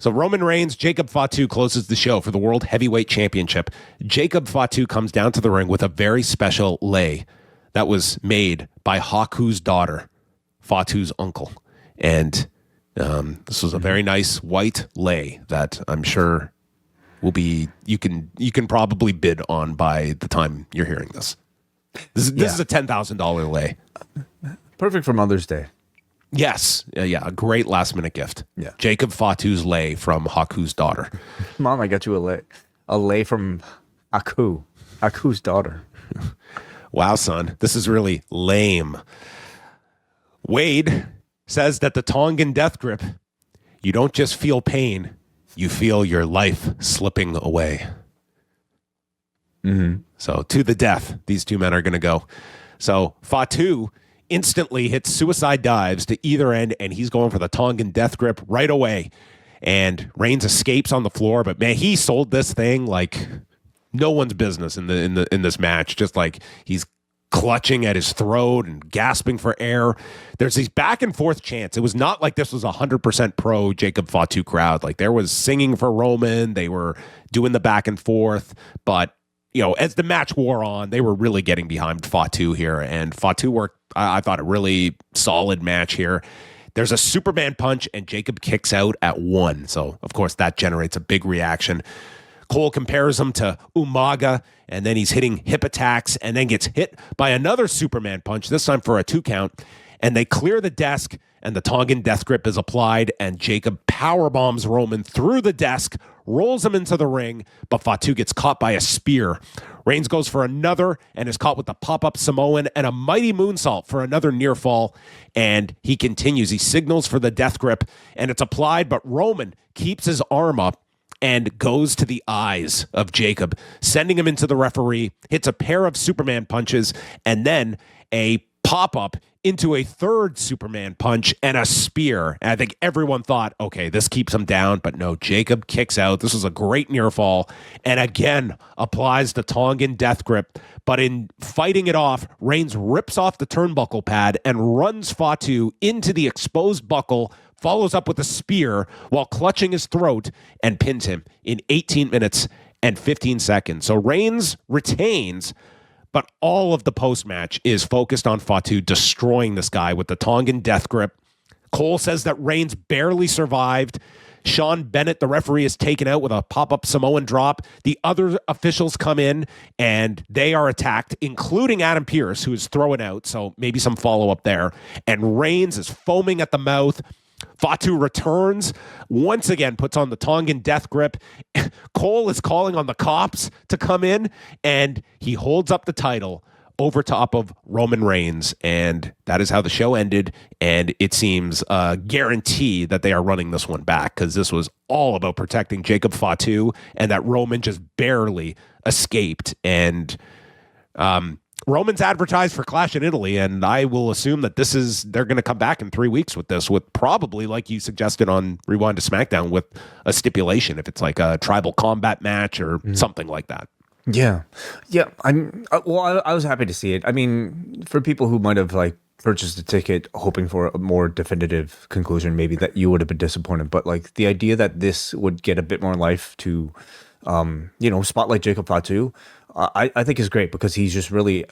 So Roman Reigns, Jacob Fatu closes the show for the World Heavyweight Championship. Jacob Fatu comes down to the ring with a very special lei that was made by Haku's daughter, Fatu's uncle. And this was a very nice white lei that I'm sure will be, you can probably bid on by the time you're hearing this. This is a $10,000 lei. Perfect for Mother's Day. Yes. Yeah, a great last minute gift. Yeah. Jacob Fatu's lei from Haku's daughter. Mom, I got you a lei. A lei from Haku's daughter. Wow, son. This is really lame. Wade says that the Tongan death grip, you don't just feel pain, you feel your life slipping away. Mm-hmm. So to the death, these two men are going to go. So Fatu instantly hits suicide dives to either end, and he's going for the Tongan death grip right away. And Reigns escapes on the floor, but man, he sold this thing like no one's business in this match. Just like he's clutching at his throat and gasping for air. There's these back and forth chants. It was not like this was 100% pro Jacob Fatu crowd. Like there was singing for Roman. They were doing the back and forth, but as the match wore on, they were really getting behind Fatu here, and Fatu worked, I thought, a really solid match here. There's a Superman punch, and Jacob kicks out at 1. So, of course, that generates a big reaction. Cole compares him to Umaga, and then he's hitting hip attacks, and then gets hit by another Superman punch, this time for a 2 count, and they clear the desk, and the Tongan death grip is applied, and Jacob powerbombs Roman through the desk, rolls him into the ring, but Fatu gets caught by a spear. Reigns goes for another and is caught with the pop-up Samoan and a mighty moonsault for another near fall, and he continues. He signals for the death grip, and it's applied, but Roman keeps his arm up and goes to the eyes of Jacob, sending him into the referee, hits a pair of Superman punches, and then a pop-up into a third Superman punch and a spear. And I think everyone thought, okay, this keeps him down, but no, Jacob kicks out. This was a great near fall, and again applies the Tongan death grip. But in fighting it off, Reigns rips off the turnbuckle pad and runs Fatu into the exposed buckle, follows up with a spear while clutching his throat, and pins him in 18 minutes and 15 seconds. So Reigns retains, but all of the post-match is focused on Fatu destroying this guy with the Tongan death grip. Cole says that Reigns barely survived. Sean Bennett, the referee, is taken out with a pop-up Samoan drop. The other officials come in, and they are attacked, including Adam Pearce, who is thrown out, so maybe some follow-up there. And Reigns is foaming at the mouth. Fatu returns, once again puts on the Tongan death grip. Cole is calling on the cops to come in, and he holds up the title over top of Roman Reigns, and that is how the show ended, and it seems a guarantee that they are running this one back, because this was all about protecting Jacob Fatu, and that Roman just barely escaped, and Roman's advertised for Clash in Italy, and I will assume that they're going to come back in 3 weeks with this, with probably, like you suggested on Rewind to SmackDown, with a stipulation, if it's like a tribal combat match or something like that. Yeah. I was happy to see it. I mean, for people who might have like purchased a ticket hoping for a more definitive conclusion, maybe that you would have been disappointed, but like the idea that this would get a bit more life to spotlight Jacob Fatu, I think is great, because he's just really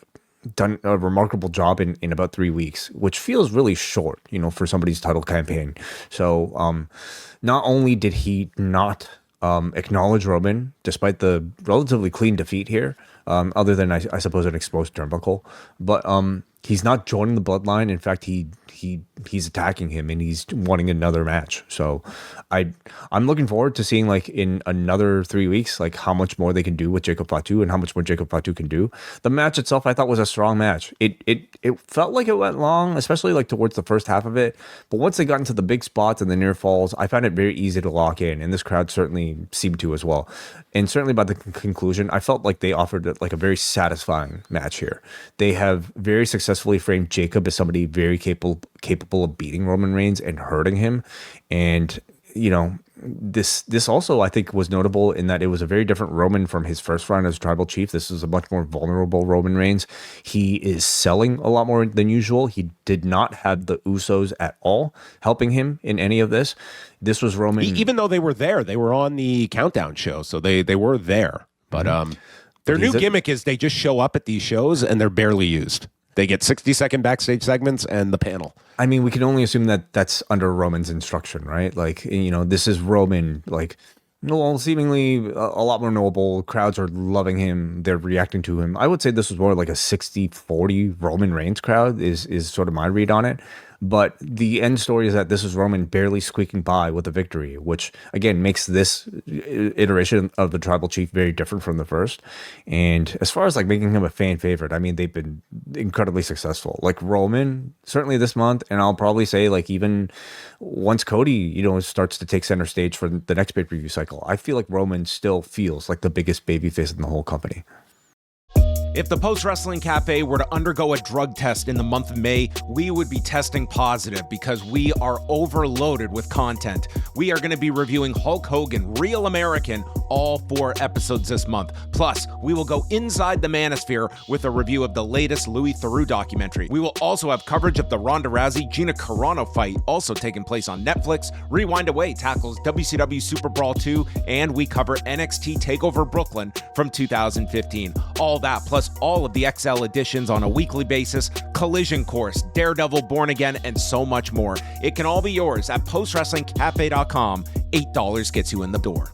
done a remarkable job in about 3 weeks, which feels really short, for somebody's title campaign. So not only did he not acknowledge Roman, despite the relatively clean defeat here, other than I suppose an exposed turnbuckle, but he's not joining the bloodline. In fact, he's attacking him, and he's wanting another match. So I'm looking forward to seeing, like, in another 3 weeks, like, how much more they can do with Jacob Fatu and how much more Jacob Fatu can do. The match itself, I thought, was a strong match. It felt like it went long, especially like towards the first half of it. But once they got into the big spots and the near falls, I found it very easy to lock in, and this crowd certainly seemed to as well. And certainly by the conclusion, I felt like they offered like a very satisfying match here. They have very successfully framed Jacob as somebody very capable of beating Roman Reigns and hurting him. And this also, I think, was notable in that it was a very different Roman from his first run as tribal chief. This is a much more vulnerable Roman Reigns. He is selling a lot more than usual. He did not have the Usos at all helping him in any of this. This was Roman. Even though they were there, they were on the countdown show, so they were there. But their new gimmick is they just show up at these shows and they're barely used. They get 60-second backstage segments and the panel. I mean, we can only assume that that's under Roman's instruction, right? Like, this is Roman, like, well, seemingly a lot more noble. Crowds are loving him. They're reacting to him. I would say this was more like a 60-40 Roman Reigns crowd is sort of my read on it. But the end story is that this is Roman barely squeaking by with a victory, which, again, makes this iteration of the Tribal Chief very different from the first. And as far as, like, making him a fan favorite, I mean, they've been incredibly successful. Like, Roman, certainly this month, and I'll probably say, like, even once Cody, starts to take center stage for the next pay-per-view cycle, I feel like Roman still feels like the biggest babyface in the whole company. If the Post Wrestling Cafe were to undergo a drug test in the month of May, we would be testing positive because we are overloaded with content. We are going to be reviewing Hulk Hogan, Real American, all 4 episodes this month. Plus, we will go inside the Manosphere with a review of the latest Louis Theroux documentary. We will also have coverage of the Ronda Rousey-Gina Carano fight, also taking place on Netflix. Rewind Away tackles WCW Super Brawl 2, and we cover NXT TakeOver Brooklyn from 2015. All that, plus all of the XL editions on a weekly basis, Collision Course, Daredevil Born Again, and so much more. It can all be yours at postwrestlingcafe.com. $8 gets you in the door.